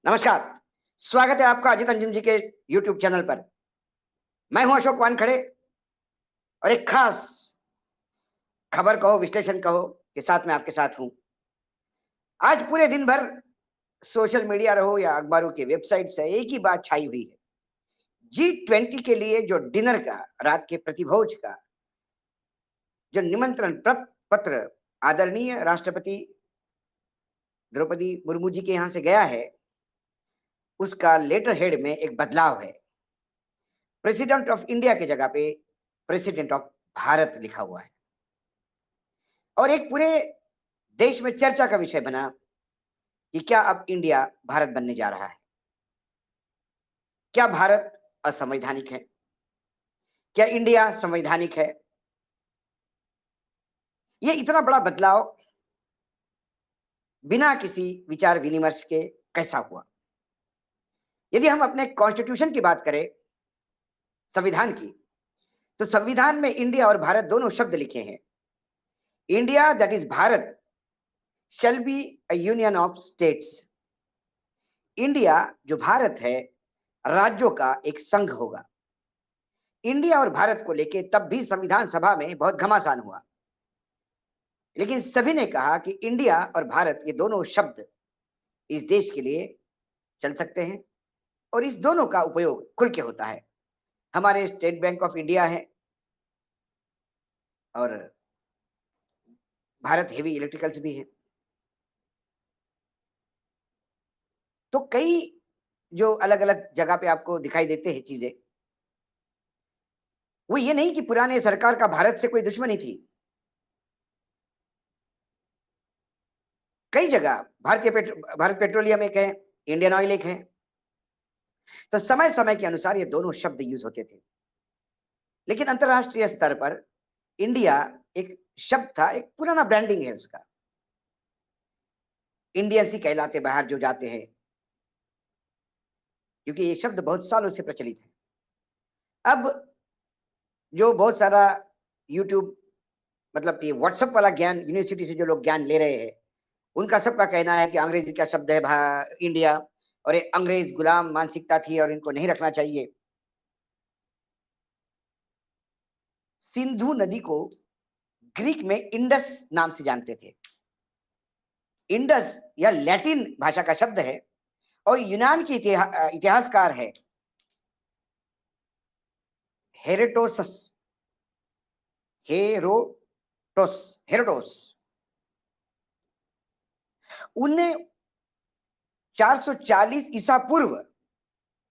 नमस्कार। स्वागत है आपका अजित अंजुम जी के YouTube चैनल पर। मैं हूं अशोक वानखड़े और एक खास खबर कहो, विश्लेषण कहो के साथ मैं आपके साथ हूं। आज पूरे दिन भर सोशल मीडिया रहो या अखबारों की वेबसाइट से एक ही बात छाई हुई है। G20 के लिए जो डिनर का, रात के प्रतिभोज का जो निमंत्रण पत्र आदरणीय राष्ट्रपति द्रौपदी मुर्मू जी के यहां से गया है, उसका लेटर हेड में एक बदलाव है। प्रेसिडेंट ऑफ इंडिया की जगह पे प्रेसिडेंट ऑफ भारत लिखा हुआ है और एक पूरे देश में चर्चा का विषय बना कि क्या अब इंडिया भारत बनने जा रहा है। क्या भारत असंवैधानिक है? क्या इंडिया संवैधानिक है? ये इतना बड़ा बदलाव बिना किसी विचार विनिमर्श के कैसा हुआ? यदि हम अपने कॉन्स्टिट्यूशन की बात करें, संविधान की, तो संविधान में इंडिया और भारत दोनों शब्द लिखे हैं। India that is Bharat shall be a union of states। India जो भारत है, राज्यों का एक संघ होगा। इंडिया और भारत को लेके तब भी संविधान सभा में बहुत घमासान हुआ, लेकिन सभी ने कहा कि इंडिया और भारत ये दोनों शब्द इस देश के लिए चल सकते हैं और इस दोनों का उपयोग खुल के होता है। हमारे स्टेट बैंक ऑफ इंडिया है और भारत हेवी इलेक्ट्रिकल्स भी है। तो कई जो अलग अलग जगह पे आपको दिखाई देते हैं चीजें, वो ये नहीं कि पुराने सरकार का भारत से कोई दुश्मनी थी। कई जगह भारत पेट्रोलियम एक है, इंडियन ऑयल एक है। तो समय समय के अनुसार ये दोनों शब्द यूज होते थे, लेकिन अंतरराष्ट्रीय स्तर पर इंडिया एक शब्द था, एक पुराना ब्रांडिंग है उसका। इंडियंस ही कहलाते बाहर जो जाते हैं, क्योंकि ये शब्द बहुत सालों से प्रचलित है। अब जो बहुत सारा यूट्यूब, मतलब ये व्हाट्सएप वाला ज्ञान, यूनिवर्सिटी से जो लोग ज्ञान ले रहे हैं, उनका सबका कहना है कि अंग्रेजी का शब्द है इंडिया, और ये अंग्रेज गुलाम मानसिकता थी और इनको नहीं रखना चाहिए। सिंधु नदी को ग्रीक में इंडस नाम से जानते थे। इंडस या लैटिन भाषा का शब्द है और यूनान की इतिहासकार है हेरोटोसस हेरोटोस। उन्हें 440 ईसा पूर्व,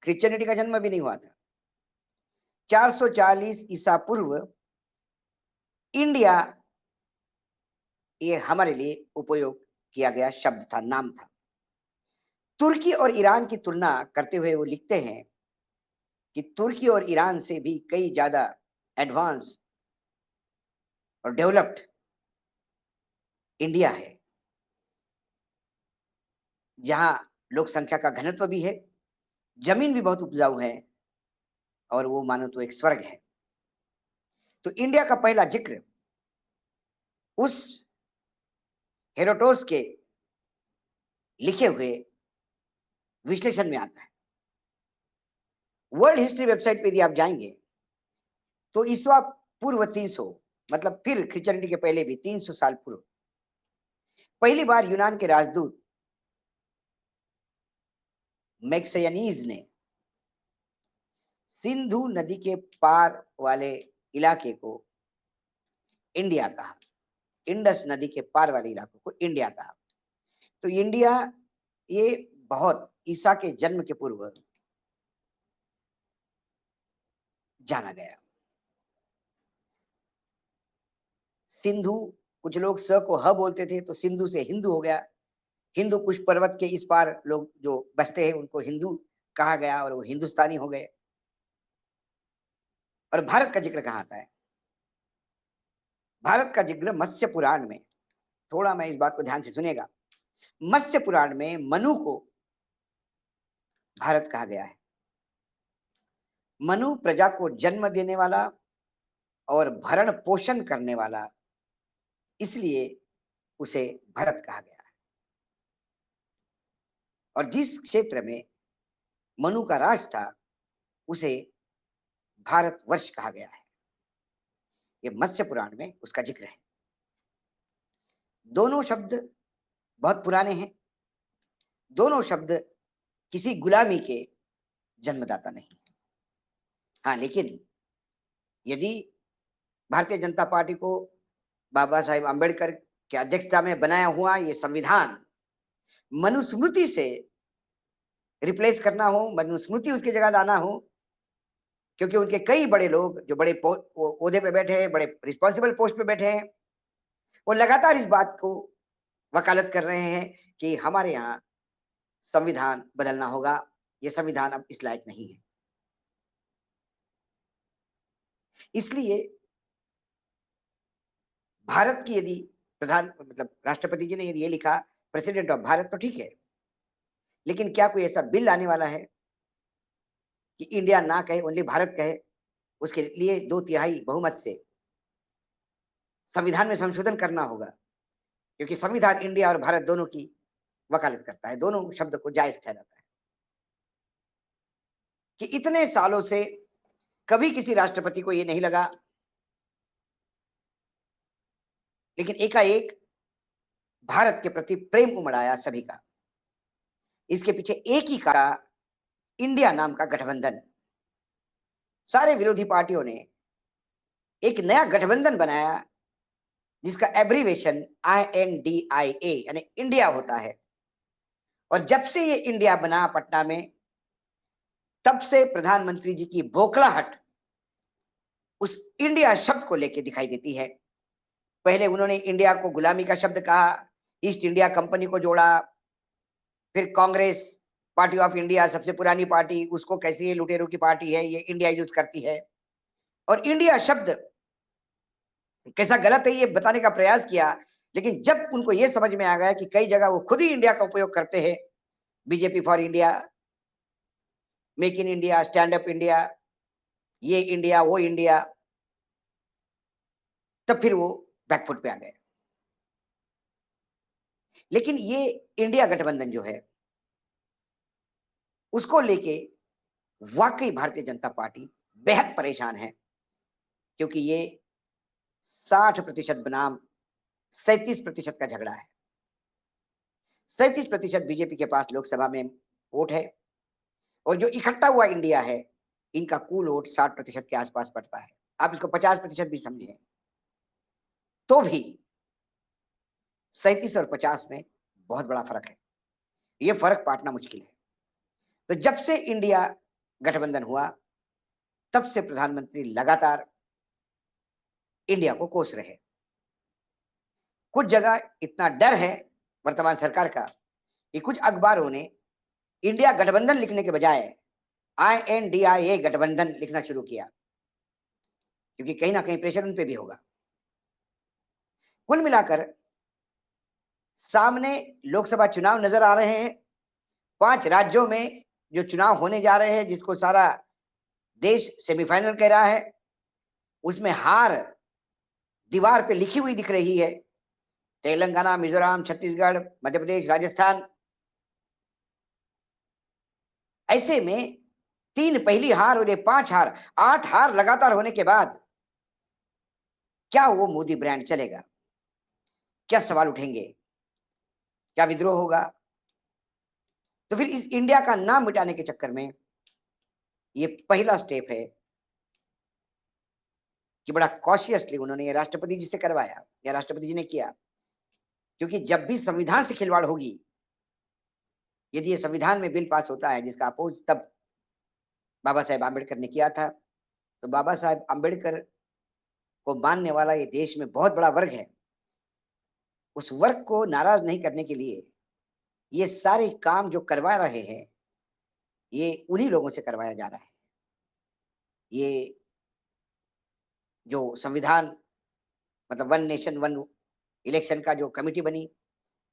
क्रिश्चियनिटी का जन्म भी नहीं हुआ था, 440 ईसा पूर्व इंडिया ये हमारे लिए उपयोग किया गया शब्द था, नाम था। तुर्की और ईरान की तुलना करते हुए वो लिखते हैं कि तुर्की और ईरान से भी कई ज्यादा एडवांस और डेवलप्ड इंडिया है, जहां लोक संख्या का घनत्व भी है, जमीन भी बहुत उपजाऊ है और वो मानो तो एक स्वर्ग है। तो इंडिया का पहला जिक्र उस हेरोटोस के लिखे हुए विश्लेषण में आता है। वर्ल्ड हिस्ट्री वेबसाइट पे यदि आप जाएंगे तो ईसा पूर्व 300, मतलब फिर क्रिश्चियनिटी के पहले भी 300 साल पूर्व, पहली बार यूनान के राजदूत मैक्सियनीज ने सिंधु नदी के पार वाले इलाके को इंडिया कहा। इंडस नदी के पार वाले इलाकों को इंडिया कहा। तो इंडिया ये बहुत ईसा के जन्म के पूर्व जाना गया। सिंधु, कुछ लोग स को ह बोलते थे तो सिंधु से हिंदू हो गया। हिंदू कुश पर्वत के इस पार लोग जो बसते हैं उनको हिंदू कहा गया और वो हिंदुस्तानी हो गए। और भारत का जिक्र कहाँ आता है? भारत का जिक्र मत्स्य पुराण में, थोड़ा मैं इस बात को ध्यान से सुनेगा, मत्स्य पुराण में मनु को भारत कहा गया है। मनु प्रजा को जन्म देने वाला और भरण पोषण करने वाला, इसलिए उसे भरत कहा गया है। और जिस क्षेत्र में मनु का राज था उसे भारतवर्ष कहा गया है। ये मत्स्य पुराण में उसका जिक्र है। दोनों शब्द बहुत पुराने हैं। दोनों शब्द किसी गुलामी के जन्मदाता नहीं। हाँ, लेकिन यदि भारतीय जनता पार्टी को बाबा साहेब आंबेडकर की अध्यक्षता में बनाया हुआ ये संविधान मनुस्मृति से रिप्लेस करना हो, मनुस्मृति उसकी जगह लाना हो, क्योंकि उनके कई बड़े लोग जो बड़े ओहदे पे बैठे हैं, बड़े रिस्पॉन्सिबल पोस्ट पे बैठे हैं, वो लगातार इस बात को वकालत कर रहे हैं कि हमारे यहाँ संविधान बदलना होगा, ये संविधान अब इस लायक नहीं है। इसलिए भारत की यदि प्रधान मतलब राष्ट्रपति जी ने यदि ये लिखा प्रेसिडेंट ऑफ भारत, तो ठीक है, लेकिन क्या कोई ऐसा बिल आने वाला है कि इंडिया ना कहे, ओनली भारत कहे? उसके लिए 2/3 बहुमत से संविधान में संशोधन करना होगा, क्योंकि संविधान इंडिया और भारत दोनों की वकालत करता है, दोनों शब्द को जायज ठहराता है। कि इतने सालों से कभी किसी राष्ट्रपति को ये नहीं लगा, लेकिन एकाएक भारत के प्रति प्रेम उमड़ आया सभी का। इसके पीछे एक ही कारण, इंडिया नाम का गठबंधन। सारे विरोधी पार्टियों ने एक नया गठबंधन बनाया जिसका एब्रीवेशन INDIA यानी इंडिया होता है। और जब से ये इंडिया बना पटना में, तब से प्रधानमंत्री जी की बौखलाहट उस इंडिया शब्द को लेकर दिखाई देती है। पहले उन्होंने इंडिया को गुलामी का शब्द कहा, ईस्ट इंडिया कंपनी को जोड़ा, फिर कांग्रेस पार्टी ऑफ इंडिया सबसे पुरानी पार्टी, उसको कैसे ये लुटेरों की पार्टी है, ये इंडिया यूज करती है। और इंडिया शब्द कैसा गलत है ये बताने का प्रयास किया, लेकिन जब उनको ये समझ में आ गया कि कई जगह वो खुद ही इंडिया का उपयोग करते हैं, BJP for India, make in India, stand up India, ये इंडिया वो इंडिया, तब फिर वो बैकफुट पे आ गए। लेकिन ये इंडिया गठबंधन जो है उसको लेके वाकई भारतीय जनता पार्टी बेहद परेशान है, क्योंकि ये 60% बनाम 37% का झगड़ा है। 37% बीजेपी के पास लोकसभा में वोट है, और जो इकट्ठा हुआ इंडिया है, इनका कुल वोट 60% के आसपास पड़ता है। आप इसको 50% भी समझें, तो भी 37 और 50 में बहुत बड़ा फर्क है। ये फर्क पाटना मुश्किल है। तो जब से इंडिया गठबंधन हुआ, तब से प्रधानमंत्री लगातार इंडिया को कोस रहे। कुछ जगह इतना डर है वर्तमान सरकार का कि कुछ अखबारों ने इंडिया गठबंधन लिखने के बजाय INDIA गठबंधन लिखना शुरू किया, क्योंकि कहीं ना कहीं प्रेशर उन पे भी होगा। कुल मिलाकर सामने लोकसभा चुनाव नजर आ रहे हैं। 5 राज्यों में जो चुनाव होने जा रहे हैं, जिसको सारा देश सेमीफाइनल कह रहा है, उसमें हार दीवार पे लिखी हुई दिख रही है। तेलंगाना, मिजोरम, छत्तीसगढ़, मध्य प्रदेश, राजस्थान। ऐसे में 3 पहली हार और ये 5 हार, 8 हार लगातार होने के बाद क्या वो मोदी ब्रांड चलेगा? क्या सवाल उठेंगे? क्या विद्रोह होगा? तो फिर इस इंडिया का नाम मिटाने के चक्कर में ये पहला स्टेप है कि बड़ा कॉशियसली उन्होंने ये राष्ट्रपति जी से करवाया, या राष्ट्रपति जी ने किया। क्योंकि जब भी संविधान से खिलवाड़ होगी, यदि ये संविधान में बिल पास होता है जिसका अपोज तब बाबा साहेब आंबेडकर ने किया था, तो बाबा साहेब आंबेडकर को मानने वाला ये देश में बहुत बड़ा वर्ग है। उस वर्ग को नाराज नहीं करने के लिए ये सारे काम जो करवा रहे हैं, ये उन्हीं लोगों से करवाया जा रहा है। ये जो संविधान मतलब वन नेशन वन इलेक्शन का जो कमेटी बनी,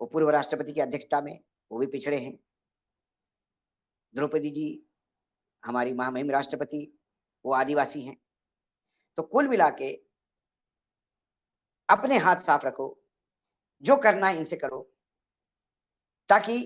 वो पूर्व राष्ट्रपति की अध्यक्षता में, वो भी पिछड़े हैं। द्रौपदी जी हमारी महामहिम राष्ट्रपति, वो आदिवासी हैं। तो कुल मिला के अपने हाथ साफ रखो, जो करना है इनसे करो, ताकि